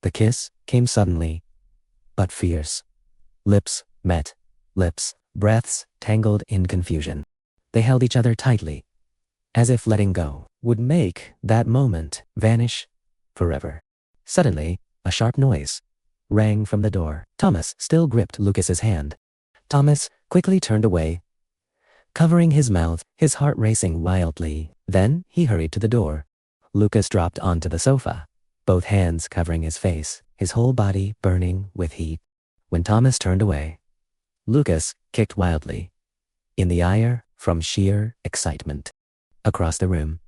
The kiss came suddenly, but fierce. Lips met, lips, breaths tangled in confusion. They held each other tightly, as if letting go would make that moment vanish forever. Suddenly, a sharp noise rang from the door. Thomas still gripped Lucas's hand. Thomas quickly turned away, covering his mouth, his heart racing wildly. Then he hurried to the door. Lucas dropped onto the sofa, both hands covering his face, his whole body burning with heat. When Thomas turned away, Lucas kicked wildly, in the ire from sheer excitement. Across the room,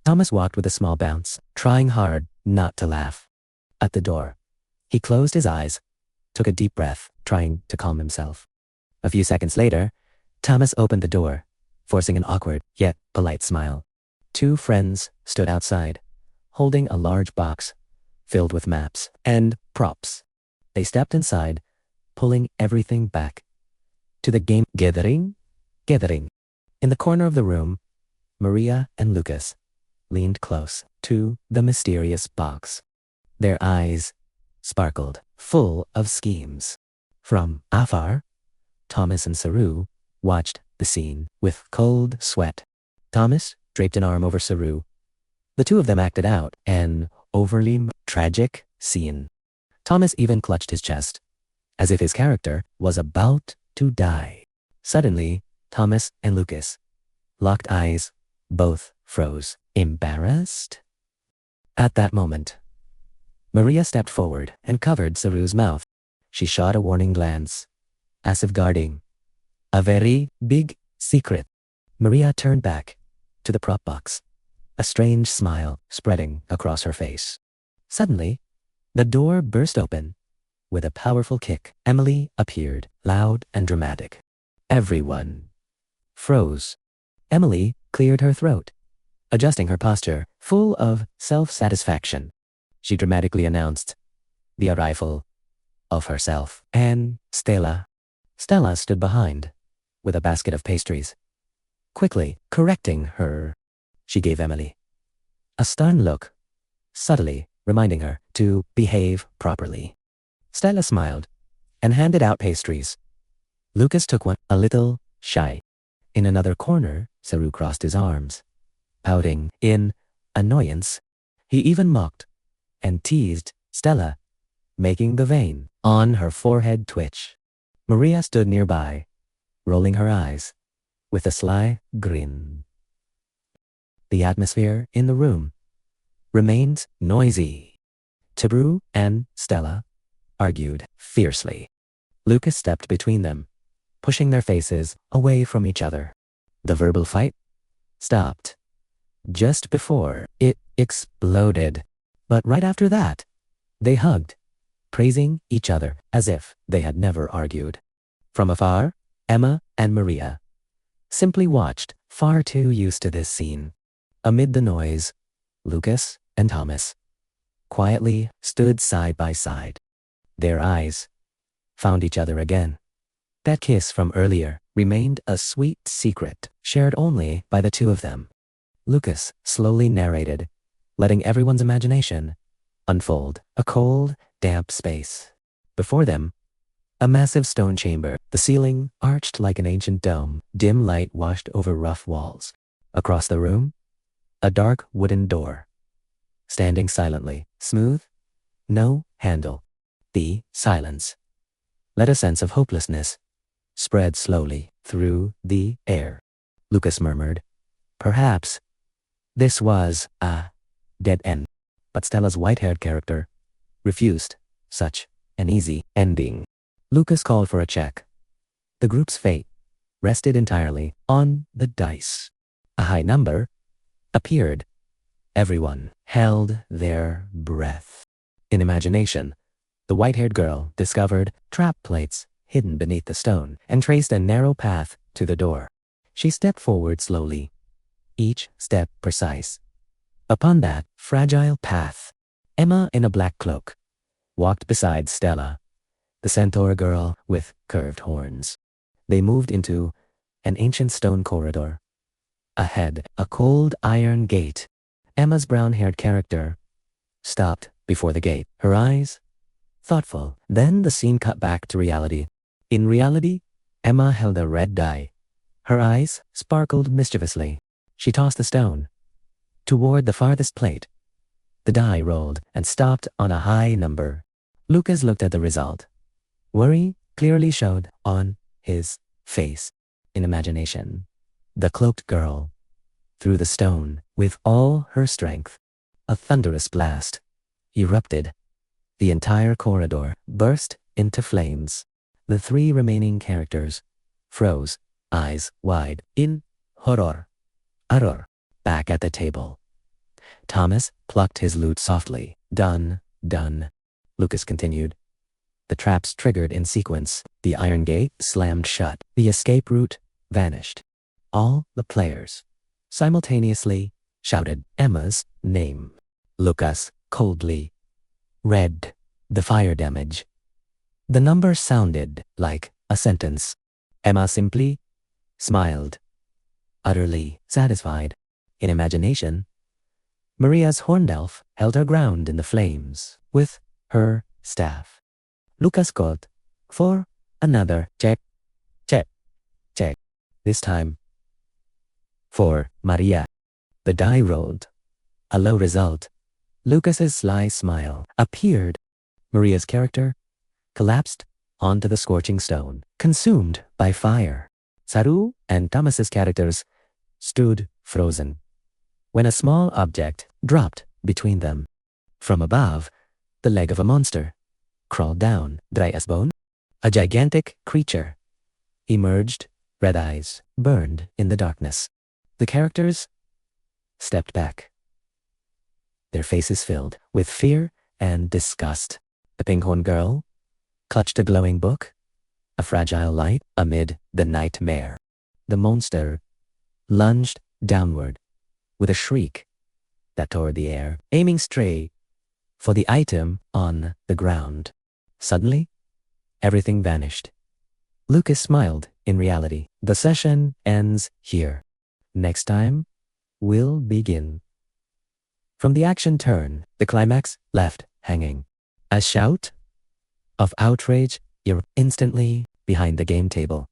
Thomas walked with a small bounce, trying hard not to laugh. At the door, he closed his eyes, took a deep breath, trying to calm himself. A few seconds later, Thomas opened the door, forcing an awkward yet polite smile. Two friends stood outside, holding a large box filled with maps and props. They stepped inside, pulling everything back to the game gathering. In the corner of the room, Maria and Lucas leaned close to the mysterious box. Their eyes sparkled, full of schemes. From afar, Thomas and Saru watched the scene with cold sweat. Thomas draped an arm over Saru. The two of them acted out an overly tragic scene. Thomas even clutched his chest, as if his character was about to die. Suddenly, Thomas and Lucas locked eyes. Both froze, embarrassed. At that moment, Maria stepped forward and covered Saru's mouth. She shot a warning glance, as if guarding a very big secret. Maria turned back to the prop box, a strange smile spreading across her face. Suddenly, the door burst open. With a powerful kick, Emily appeared, loud and dramatic. Everyone froze. Emily cleared her throat, adjusting her posture, full of self-satisfaction. She dramatically announced the arrival of herself and Stella. Stella stood behind, with a basket of pastries. Quickly correcting her, she gave Emily a stern look, subtly reminding her to behave properly. Stella smiled and handed out pastries. Lucas took one, a little shy. In another corner, Saru crossed his arms, pouting in annoyance. He even mocked and teased Stella, making the vein on her forehead twitch. Maria stood nearby, rolling her eyes with a sly grin. The atmosphere in the room remained noisy. Tabru and Stella argued fiercely. Lucas stepped between them, pushing their faces away from each other. The verbal fight stopped just before it exploded. But right after that, they hugged, praising each other as if they had never argued. From afar, Emma and Maria simply watched, far too used to this scene. Amid the noise, Lucas and Thomas quietly stood side by side. Their eyes found each other again. That kiss from earlier remained a sweet secret, shared only by the two of them. Lucas slowly narrated, letting everyone's imagination unfold. A cold, damp space. Before them, a massive stone chamber, the ceiling arched like an ancient dome. Dim light washed over rough walls. Across the room, a dark wooden door, standing silently, smooth, no handle. The silence let a sense of hopelessness spread slowly through the air. Lucas murmured, "Perhaps this was a dead end." But Stella's white-haired character refused such an easy ending. Lucas called for a check. The group's fate rested entirely on the dice. A high number appeared. Everyone held their breath. In imagination, the white-haired girl discovered trap plates hidden beneath the stone and traced a narrow path to the door. She stepped forward slowly, each step precise. Upon that fragile path, Emma in a black cloak walked beside Stella, the centaur girl with curved horns. They moved into an ancient stone corridor. Ahead, a cold iron gate. Emma's brown-haired character stopped before the gate, her eyes thoughtful. Then the scene cut back to reality. In reality, Emma held a red die. Her eyes sparkled mischievously. She tossed the stone toward the farthest plate. The die rolled and stopped on a high number. Lucas looked at the result. Worry clearly showed on his face. In imagination, the cloaked girl threw the stone with all her strength. A thunderous blast erupted. The entire corridor burst into flames. The three remaining characters froze, eyes wide, in horror. Back at the table, Thomas plucked his lute softly. Done. Lucas continued. The traps triggered in sequence. The iron gate slammed shut. The escape route vanished. All the players simultaneously shouted Emma's name. Lucas coldly read the fire damage. The number sounded like a sentence. Emma simply smiled, utterly satisfied. In imagination, Maria's horned elf held her ground in the flames with her staff. Lucas called for another check. This time, for Maria. The die rolled. A low result. Lucas's sly smile appeared. Maria's character collapsed onto the scorching stone, consumed by fire. Saru and Thomas's characters stood frozen when a small object dropped between them. From above, the leg of a monster crawled down, dry as bone. A gigantic creature emerged, red eyes burned in the darkness. The characters stepped back, their faces filled with fear and disgust. The pinkhorn girl clutched a glowing book, a fragile light amid the nightmare. The monster lunged downward with a shriek that tore the air, aiming straight for the item on the ground. Suddenly, everything vanished. Lucas smiled. In reality, the session ends here. Next time, we'll begin. From the action turn, the climax left hanging. A shout of outrage instantly behind the game table.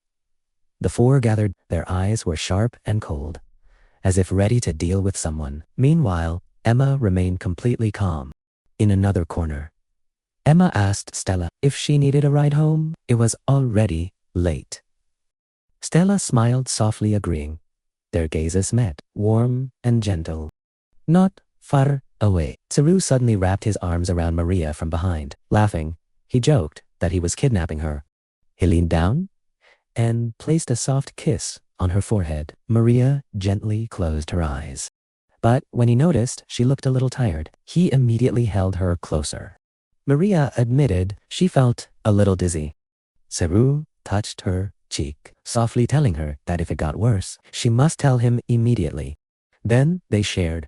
The four gathered, their eyes were sharp and cold, as if ready to deal with someone. Meanwhile, Emma remained completely calm. In another corner, Emma asked Stella if she needed a ride home. It was already late. Stella smiled softly, agreeing. Their gazes met, warm and gentle. Not far away, Saru suddenly wrapped his arms around Maria from behind. Laughing, he joked that he was kidnapping her. He leaned down and placed a soft kiss on her forehead. Maria gently closed her eyes. But when he noticed she looked a little tired, he immediately held her closer. Maria admitted she felt a little dizzy. Saru touched her cheek, softly telling her that if it got worse, she must tell him immediately. Then they shared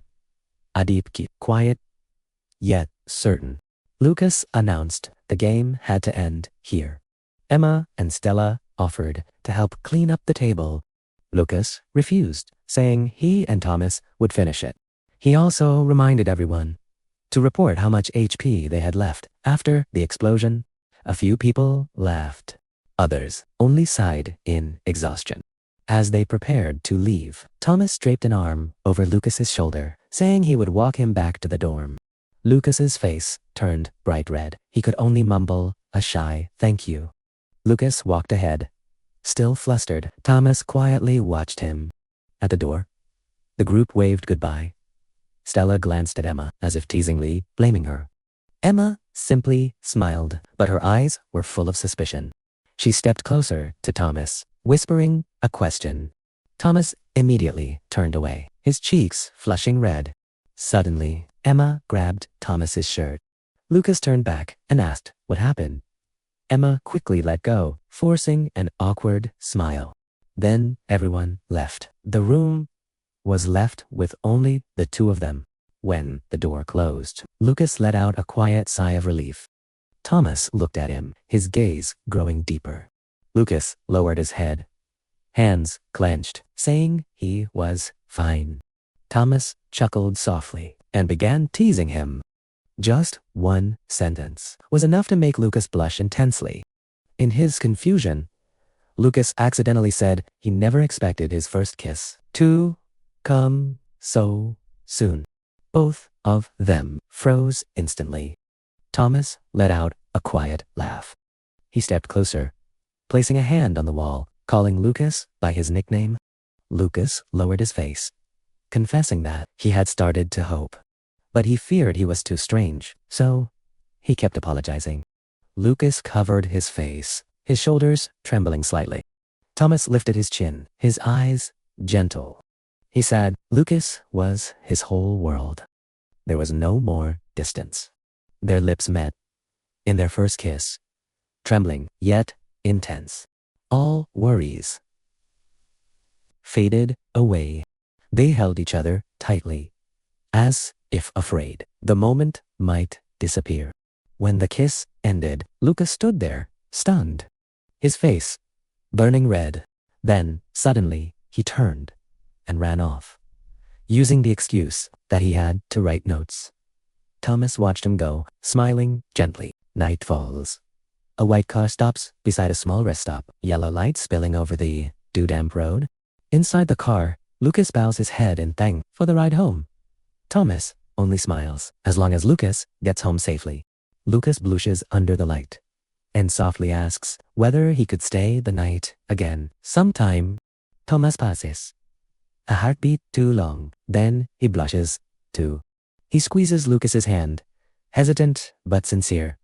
a deep kiss, quiet yet certain. Lucas announced the game had to end here. Emma and Stella offered to help clean up the table. Lucas refused, saying he and Thomas would finish it. He also reminded everyone to report how much HP they had left. After the explosion, a few people laughed. Others only sighed in exhaustion. As they prepared to leave, Thomas draped an arm over Lucas's shoulder, saying he would walk him back to the dorm. Lucas's face turned bright red. He could only mumble a shy thank you. Lucas walked ahead. Still flustered, Thomas quietly watched him. At the door, the group waved goodbye. Stella glanced at Emma as if teasingly blaming her. Emma simply smiled, but her eyes were full of suspicion. She stepped closer to Thomas, whispering a question. Thomas immediately turned away, his cheeks flushing red. Suddenly, Emma grabbed Thomas's shirt. Lucas turned back and asked what happened. Emma quickly let go, forcing an awkward smile. Then everyone left. The room was left with only the two of them. When the door closed, Lucas let out a quiet sigh of relief. Thomas looked at him, his gaze growing deeper. Lucas lowered his head, hands clenched, saying he was fine. Thomas chuckled softly and began teasing him. Just one sentence was enough to make Lucas blush intensely. In his confusion, Lucas accidentally said he never expected his first kiss to come so soon. Both of them froze instantly. Thomas let out a quiet laugh. He stepped closer, placing a hand on the wall, calling Lucas by his nickname. Lucas lowered his face, confessing that he had started to hope. But he feared he was too strange, so he kept apologizing. Lucas covered his face, his shoulders trembling slightly. Thomas lifted his chin, his eyes gentle. He said Lucas was his whole world. There was no more distance. Their lips met in their first kiss, trembling yet intense. All worries faded away. They held each other tightly, as if afraid the moment might disappear. When the kiss ended, Lucas stood there, stunned, his face burning red. Then, suddenly, he turned and ran off, using the excuse that he had to write notes. Thomas watched him go, smiling gently. Night falls. A white car stops beside a small rest stop, yellow light spilling over the dew-damp road. Inside the car, Lucas bows his head in thanks for the ride home. Thomas only smiles as long as Lucas gets home safely. Lucas blushes under the light and softly asks whether he could stay the night again sometime. Thomas passes. A heartbeat too long. Then he blushes too. He squeezes Lucas's hand, hesitant but sincere.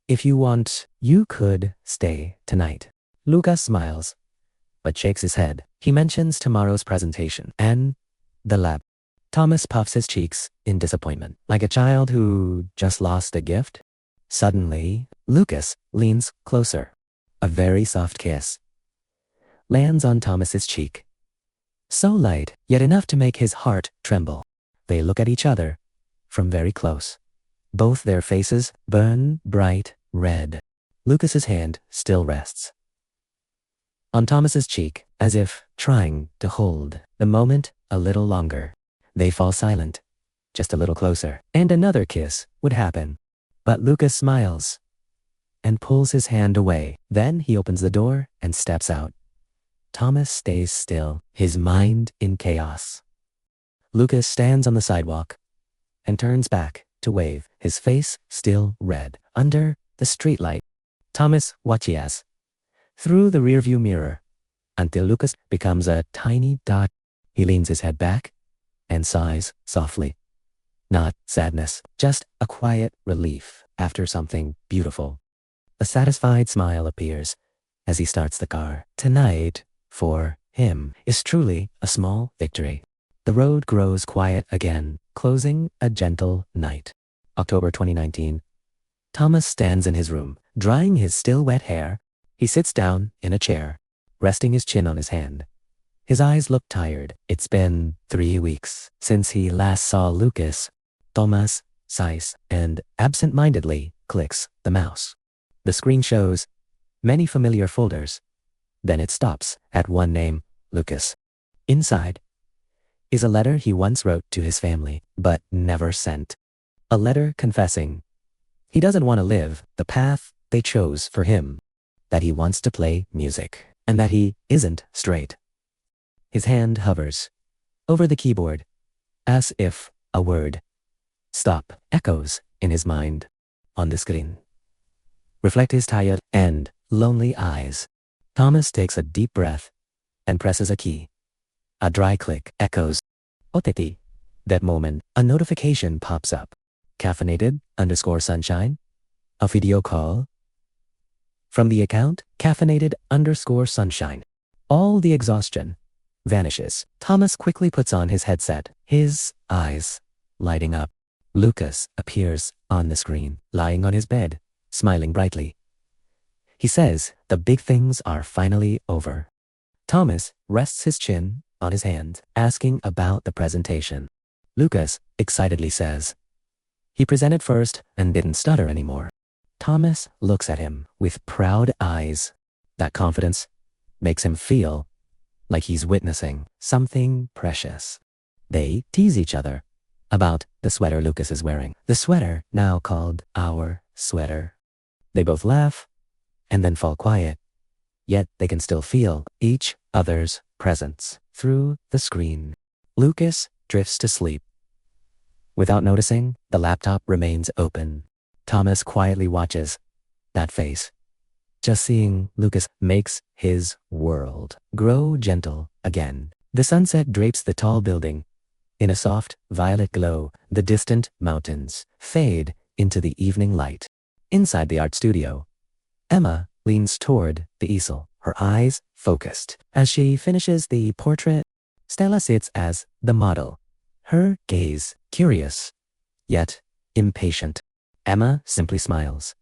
If you want, you could stay tonight. Lucas smiles, but shakes his head. He mentions tomorrow's presentation and the lab. Thomas puffs his cheeks in disappointment, like a child who just lost a gift. Suddenly, Lucas leans closer. A very soft kiss lands on Thomas's cheek. So light, yet enough to make his heart tremble. They look at each other from very close. Both their faces burn bright red. Lucas's hand still rests on Thomas's cheek, as if trying to hold the moment a little longer. They fall silent, just a little closer, and another kiss would happen. But Lucas smiles and pulls his hand away. Then he opens the door and steps out. Thomas stays still, his mind in chaos. Lucas stands on the sidewalk and turns back to wave, his face still red, under the streetlight. Thomas watches through the rearview mirror until Lucas becomes a tiny dot. He leans his head back and sighs softly. Not sadness, just a quiet relief after something beautiful. A satisfied smile appears as he starts the car. Tonight, for him, is truly a small victory. The road grows quiet again, closing a gentle night. October 2019. Thomas stands in his room, drying his still wet hair. He sits down in a chair, resting his chin on his hand. His eyes look tired. It's been 3 weeks since he last saw Lucas. Thomas sighs and absent-mindedly clicks the mouse. The screen shows many familiar folders. Then it stops at one name, Lucas. Inside is a letter he once wrote to his family, but never sent. A letter confessing he doesn't want to live the path they chose for him, that he wants to play music, and that he isn't straight. His hand hovers over the keyboard, as if a word, stop, echoes in his mind. On the screen reflect his tired and lonely eyes. Thomas takes a deep breath and presses a key. A dry click echoes. Oteti. That moment, a notification pops up. Caffeinated_sunshine. A video call from the account, caffeinated_sunshine. All the exhaustion vanishes. Thomas quickly puts on his headset, his eyes lighting up. Lucas appears on the screen, lying on his bed, smiling brightly. He says the big things are finally over. Thomas rests his chin on his hand, asking about the presentation. Lucas excitedly says he presented first and didn't stutter anymore. Thomas looks at him with proud eyes. That confidence makes him feel like he's witnessing something precious. They tease each other about the sweater Lucas is wearing. The sweater, now called our sweater. They both laugh and then fall quiet, yet they can still feel each other's presence through the screen. Lucas drifts to sleep. Without noticing, the laptop remains open. Thomas quietly watches that face. Just seeing Lucas makes his world grow gentle again. The sunset drapes the tall building. In a soft, violet glow, the distant mountains fade into the evening light. Inside the art studio, Emma leans toward the easel, her eyes focused. As she finishes the portrait, Stella sits as the model, her gaze curious, yet impatient. Emma simply smiles.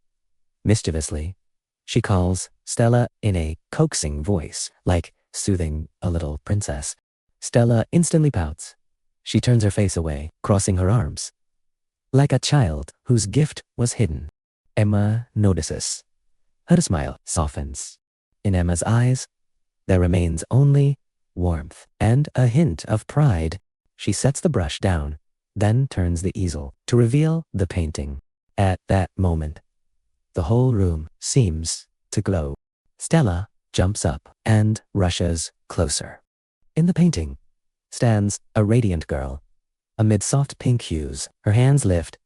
Mischievously, she calls Stella in a coaxing voice, like soothing a little princess. Stella instantly pouts. She turns her face away, crossing her arms, like a child whose gift was hidden. Emma notices. Her smile softens. In Emma's eyes, there remains only warmth and a hint of pride. She sets the brush down, then turns the easel to reveal the painting. At that moment, the whole room seems to glow. Stella jumps up and rushes closer. In the painting stands a radiant girl. Amid soft pink hues, her hands lift.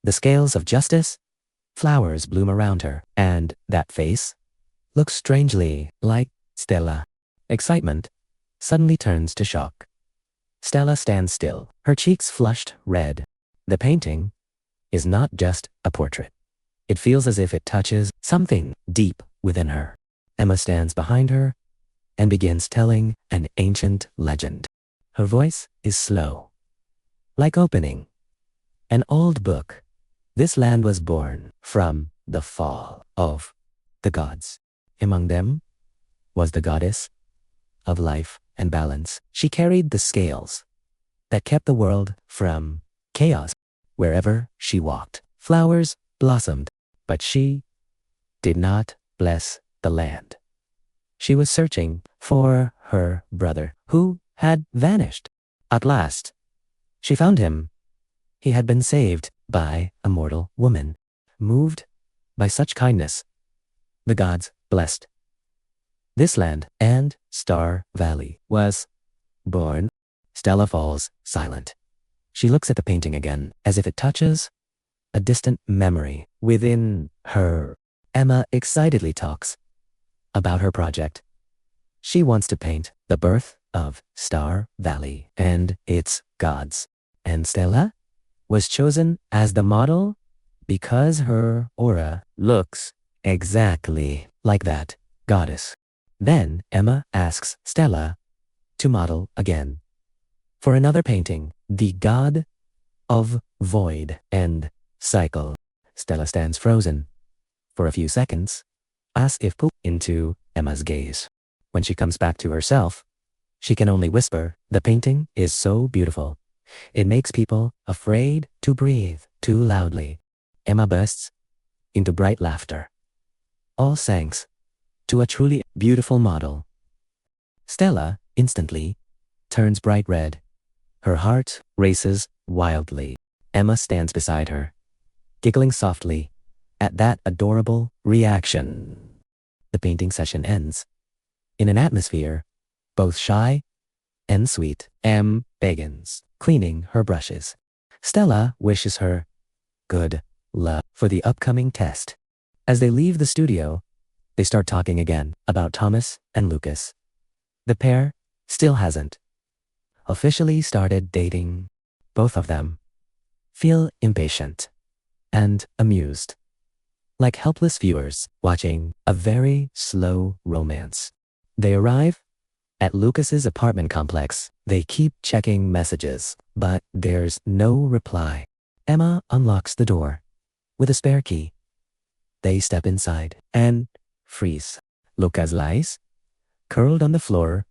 The scales of justice, flowers bloom around her, and that face looks strangely like Stella. Excitement suddenly turns to shock. Stella stands still, her cheeks flushed red. The painting is not just a portrait. It feels as if it touches something deep within her. Emma stands behind her and begins telling an ancient legend. Her voice is slow, like opening an old book. This land was born from the fall of the gods. Among them was the goddess of life and balance. She carried the scales that kept the world from chaos. Wherever she walked, flowers blossomed, but she did not bless the land. She was searching for her brother, who had vanished. At last, she found him. He had been saved by a mortal woman. Moved by such kindness, the gods blessed this land, and Star Valley was born. Stella falls silent. She looks at the painting again, as if it touches a distant memory within her. Emma excitedly talks about her project. She wants to paint the birth of Star Valley and its gods. And Stella was chosen as the model because her aura looks exactly like that goddess. Then Emma asks Stella to model again for another painting, the god of void and cycle. Stella stands frozen for a few seconds, as if pulled into Emma's gaze. When she comes back to herself, she can only whisper, "The painting is so beautiful. It makes people afraid to breathe too loudly." Emma bursts into bright laughter. All thanks to a truly beautiful model. Stella instantly turns bright red. Her heart races wildly. Emma stands beside her, giggling softly at that adorable reaction. The painting session ends in an atmosphere both shy and sweet. Em begins cleaning her brushes. Stella wishes her good luck for the upcoming test. As they leave the studio, they start talking again about Thomas and Lucas. The pair still hasn't officially started dating. Both of them feel impatient and amused, like helpless viewers watching a very slow romance. They arrive at Lucas's apartment complex. They keep checking messages, but there's no reply. Emma unlocks the door with a spare key. They step inside and freeze. Lucas lies, curled on the floor.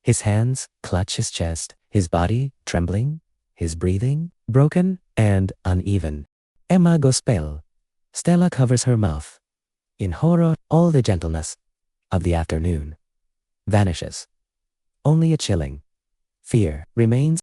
His hands clutch his chest, his body trembling, his breathing broken and uneven. Emma goes pale. Stella covers her mouth. In horror, all the gentleness of the afternoon vanishes. Only a chilling fear remains.